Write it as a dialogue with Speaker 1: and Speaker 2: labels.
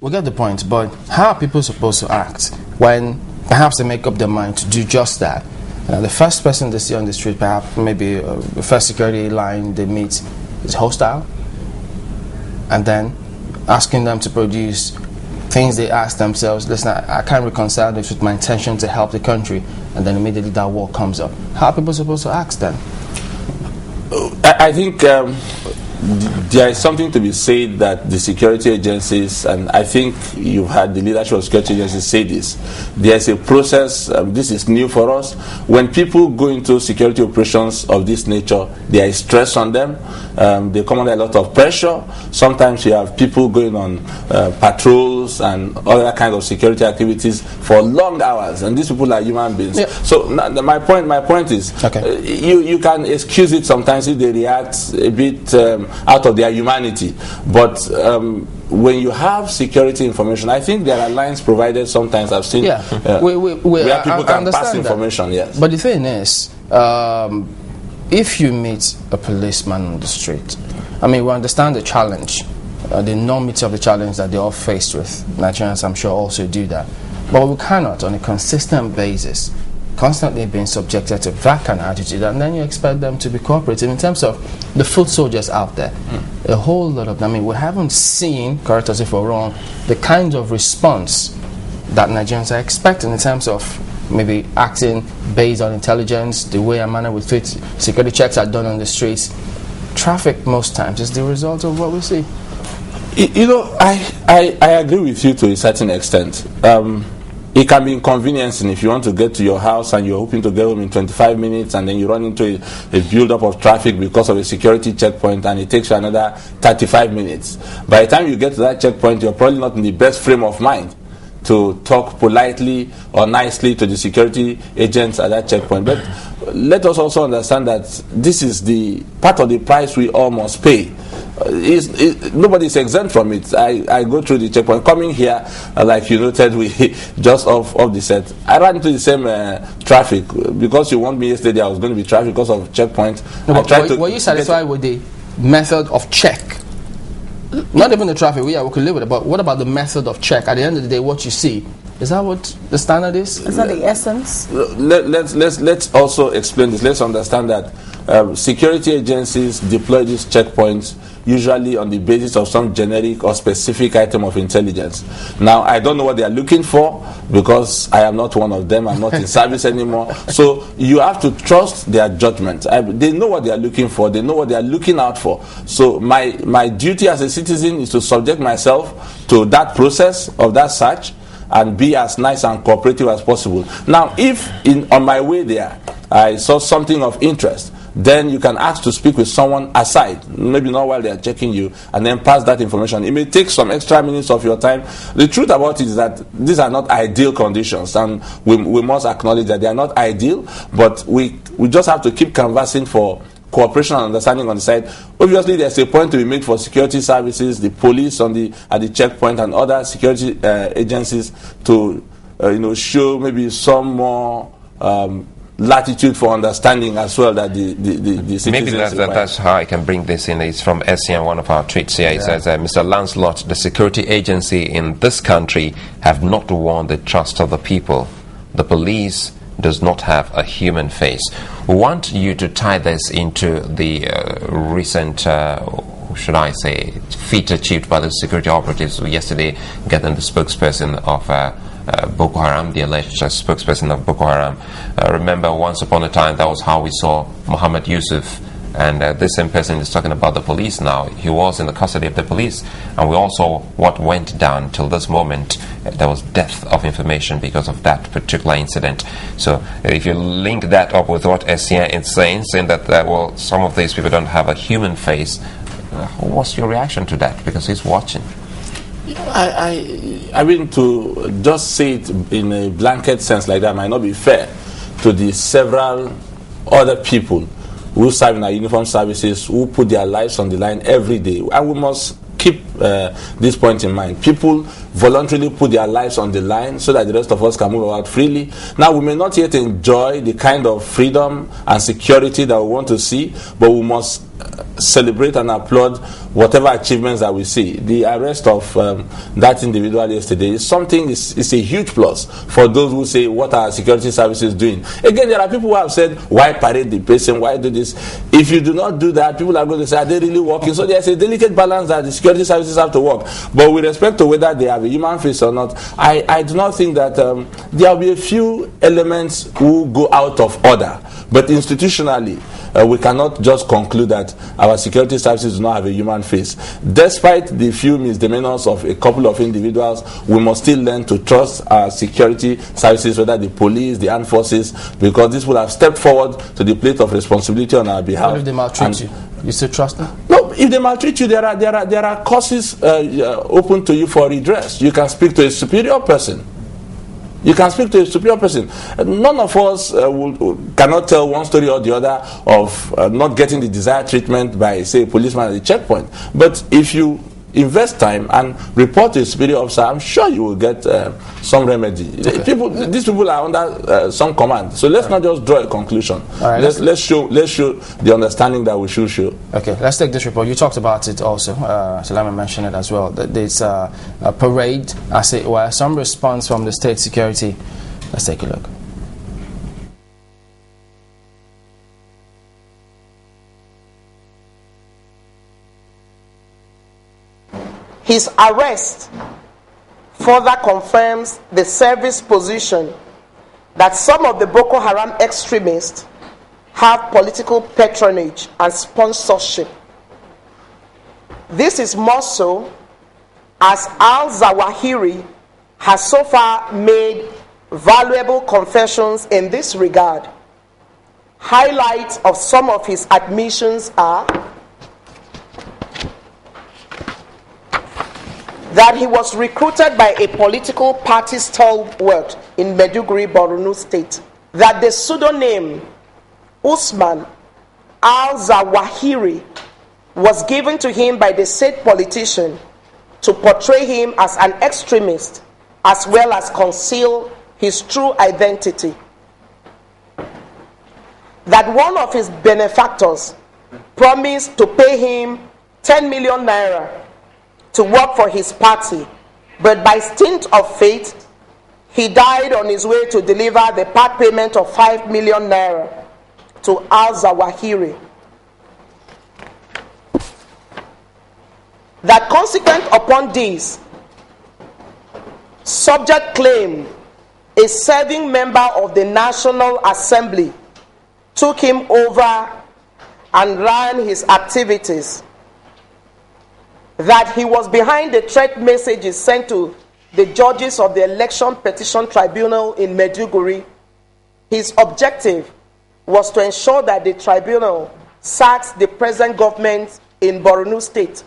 Speaker 1: We get the point, but how are people supposed to act when perhaps they make up their mind to do just that? The first person they see on the street, perhaps maybe the first security line they meet is hostile, and then asking them to produce things they ask themselves, listen, I can't reconcile this with my intention to help the country, and then immediately that war comes up. How are people supposed to act then?
Speaker 2: I think there is something to be said that the security agencies, and I think you've had the leadership of security agencies say this, there's a process, this is new for us. When people go into security operations of this nature, there is stress on them, they come under a lot of pressure. Sometimes you have people going on patrols and other kinds of security activities for long hours, and these people are human beings.
Speaker 1: Yeah.
Speaker 2: So my point is, you can excuse it sometimes if they react a bit out of their humanity, but when you have security information, I think there are lines provided sometimes. I've seen where people can pass information. Yes,
Speaker 1: but the thing is, if you meet a policeman on the street, I mean, we understand the challenge, the enormity of the challenge that they're all faced with. Nigerians, I'm sure, also do that, but we cannot, on a consistent basis, constantly being subjected to that kind of attitude, and then you expect them to be cooperative. In terms of the foot soldiers out there, a whole lot of them, I mean, we haven't seen, correct us if we're wrong, the kind of response that Nigerians are expecting in terms of maybe acting based on intelligence, the way and manner with which security checks are done on the streets. Traffic most times is the result of what we see.
Speaker 2: You know, I agree with you to a certain extent. It can be inconveniencing if you want to get to your house and you're hoping to get home in 25 minutes, and then you run into a build-up of traffic because of a security checkpoint, and it takes you another 35 minutes. By the time you get to that checkpoint, you're probably not in the best frame of mind to talk politely or nicely to the security agents at that checkpoint. But let us also understand that this is the part of the price we all must pay. Nobody is exempt from it. I go through the checkpoint. Coming here, like you noted, we just off the set, I ran into the same traffic. Because you warned me yesterday I was going to be traffic because of checkpoint.
Speaker 1: No, were you satisfied with the method of check? Not even the traffic, we could live with it, but what about the method of check? At the end of the day, what you see, is that what the standard is?
Speaker 3: Is that the essence?
Speaker 2: Let's also explain this. Let's understand that security agencies deploy these checkpoints usually on the basis of some generic or specific item of intelligence. Now, I don't know what they are looking for because I am not one of them. I'm not in service anymore. So you have to trust their judgment. They know what they are looking for. They know what they are looking out for. So my duty as a citizen is to subject myself to that process of that search and be as nice and cooperative as possible. Now, if on my way there I saw something of interest, then you can ask to speak with someone aside, maybe not while they are checking you, and then pass that information. It may take some extra minutes of your time. The truth about it is that these are not ideal conditions, and we must acknowledge that they are not ideal, but we just have to keep canvassing for cooperation and understanding on the side. Obviously, there's a point to be made for security services, the police at the checkpoint, and other security agencies to show maybe some more latitude for understanding as well that the citizens
Speaker 4: maybe that's how I can bring this in. It's from SCN, one of our tweets here. It says, Mr. Lancelot, the security agency in this country have not won the trust of the people. The police does not have a human face. We want you to tie this into the recent should I say feat achieved by the security operatives yesterday, getting the spokesperson of Boko Haram, the alleged spokesperson of Boko Haram. Remember, once upon a time, that was how we saw Muhammad Yusuf, and this same person is talking about the police now. He was in the custody of the police, and we all saw what went down till this moment. There was depth of information because of that particular incident. So if you link that up with what SCN is saying that well, some of these people don't have a human face, what's your reaction to that? Because he's watching.
Speaker 2: I mean, to just say it in a blanket sense like that might not be fair to the several other people who serve in our uniformed services, who put their lives on the line every day. And we must keep this point in mind. People voluntarily put their lives on the line so that the rest of us can move about freely. Now, we may not yet enjoy the kind of freedom and security that we want to see, but we must celebrate and applaud whatever achievements that we see. The arrest of that individual yesterday is something, is a huge plus for those who say, what are security services doing? Again, there are people who have said, why parade the person, why do this? If you do not do that, people are going to say, are they really working? So there's a delicate balance that the security services have to work. But with respect to whether they have a human face or not, I do not think that there will be a few elements who go out of order. But institutionally, we cannot just conclude that our security services do not have a human face. Despite the few misdemeanors of a couple of individuals, we must still learn to trust our security services, whether the police, the armed forces, because these will have stepped forward to the plate of responsibility on our behalf.
Speaker 1: What if they maltreat you? You still trust them?
Speaker 2: No, if they maltreat you, there are causes open to you for redress. You can speak to a superior person. You can speak to a superior person. None of us cannot tell one story or the other of not getting the desired treatment by, say, a policeman at the checkpoint. But if you invest time and report to a superior officer, I'm sure you will get some remedy. Okay. These people are under some command. So let's not just draw a conclusion. All right, let's show the understanding that we should show.
Speaker 1: Okay, let's take this report. You talked about it also. Salama mentioned it as well. That there's a parade, as it were, some response from the state security. Let's take a look.
Speaker 3: His arrest further confirms the service position that some of the Boko Haram extremists have political patronage and sponsorship. This is more so as Al-Zawahiri has so far made valuable confessions in this regard. Highlights of some of his admissions are that he was recruited by a political party stalwart in Maiduguri, Borno State, that the pseudonym Usman Al-Zawahiri was given to him by the state politician to portray him as an extremist as well as conceal his true identity. That one of his benefactors promised to pay him 10 million naira to work for his party, but by stint of fate, he died on his way to deliver the part payment of 5 million naira to Al-Zawahiri. That consequent upon this, subject claim a serving member of the National Assembly took him over and ran his activities. That he was behind the threat messages sent to the judges of the Election Petition Tribunal in Maiduguri. His objective was to ensure that the tribunal sacks the present government in Borno State